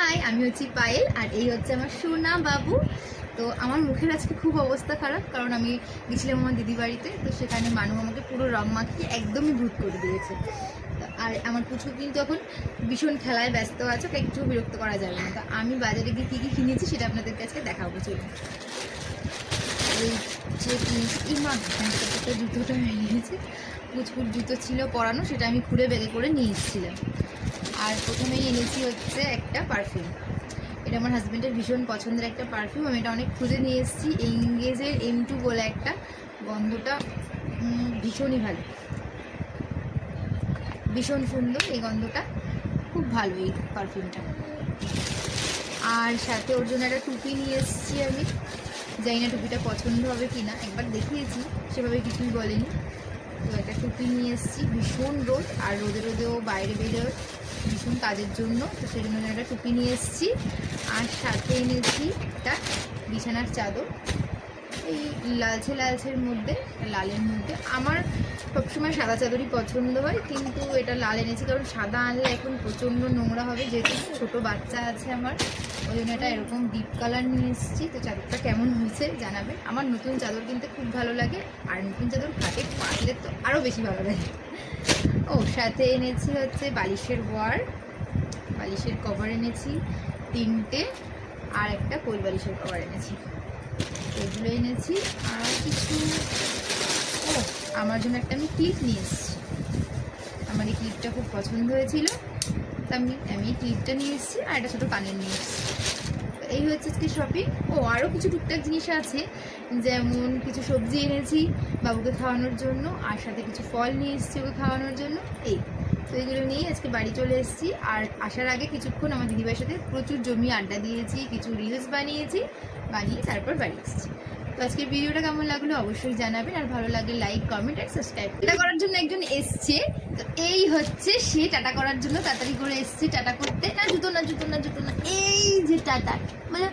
High, আমি হচ্ছি পায়েল আর এই হচ্ছে আমার সোনা বাবু। তো আমার মুখের আজকে খুব অবস্থা খারাপ, কারণ আমি গেছিলাম আমার দিদি বাড়িতে। তো সেখানে মানু আমাকে পুরো রং মাখিয়ে একদমই ভূত করে দিয়েছে। আর আমার পুচকু কিন্তু এখন ভীষণ খেলায় ব্যস্ত আছে, ওকে একটু বিরক্ত করা যাবে না। তো আমি বাজারে গিয়ে কী কী কিনেছি সেটা আপনাদের কাছে দেখাবো। চলুন। এই যে এই মাত্র জুতোটা নিয়েছি, পুচকুর জুতো ছিল পরানো, সেটা আমি খুলে ব্যাগে করে নিয়ে এসেছিলাম। আর প্রথমেই এনেছি হচ্ছে একটা পারফিউম। এটা আমার হাজব্যান্ডের ভীষণ পছন্দের একটা পারফিউম। আমি এটা অনেক খুঁজে নিয়ে এসেছি। এঙ্গেজের M2 বলে একটা, গন্ধটা ভীষণই ভালো, ভীষণ সুন্দর এই গন্ধটা, খুব ভালো এই পারফিউমটা। আর সাথে ওর জন্য একটা টুপি নিয়ে এসেছি আমি। জানি না টুপিটা পছন্দ হবে কি না, একবার দেখিয়েছি, সেভাবে কিছুই বলেনি। তো একটা টুপি নিয়ে এসেছি, ভীষণ রোদ, আর রোদেও বাইরে বেরোয় ভীষণ কাজের জন্য, তো সেই জন্য একটা টুপি নিয়ে এসেছি। আর সাথে এনেছি একটা বিছানার চাদর, এই লালচের মধ্যে, লালের মধ্যে। আমার সবসময় সাদা চাদরই পছন্দ হয়, কিন্তু এটা লাল এনেছি কারণ সাদা আনলে এখন প্রচণ্ড নোংরা হবে, যেহেতু ছোটো বাচ্চা আছে আমার, ওই জন্য এটা এরকম ডিপ কালার নিয়ে এসেছি। তো চাদরটা কেমন হয়েছে জানাবে। আমার নতুন চাদর কিনতে খুব ভালো লাগে, আর নতুন চাদর খাটে পাতলে তো আরও বেশি ভালো লাগে। ও সাথে এনেছি হচ্ছে বালিশের ওয়ার, বালিশের কভার এনেছি 3টে, আর একটা কোল বালিশের কভার এনেছি। এগুলো এনেছি। আর কিছু, ও আমার জন্য একটা আমি ক্লিপ নিয়ে এসেছি। আমার এই ক্লিপটা খুব পছন্দ হয়েছিল, তো আমি এই ক্লিপটা নিয়ে এসেছি। আর একটা ছোটো কানের নিয়ে এসেছি। এই হচ্ছে আজকে শপিং। ও আরও কিছু টুকটাক জিনিস আছে, যেমন কিছু সবজি এনেছি বাবুকে খাওয়ানোর জন্য, আর সাথে কিছু ফল নিয়ে এসেছি ওকে খাওয়ানোর জন্য। এই তো এগুলো নিয়েই আজকে বাড়ি চলে এসেছি। আর আসার আগে কিছুক্ষণ আমার দিদিভাইয়ের সাথে প্রচুর জমি আড্ডা দিয়েছি, কিছু রিলস বানিয়ে তারপর বাড়ি এসেছি। তো আজকের ভিডিওটা কেমন লাগলো অবশ্যই জানাবেন, আর ভালো লাগলে লাইক, কমেন্ট আর সাবস্ক্রাইব। টাটা করার জন্য একজন এসছে, তো এই হচ্ছে সে টাটা করার জন্য তাড়াতাড়ি করে এসছে টাটা করতে। না জুতো না, এই যে টাটা মানে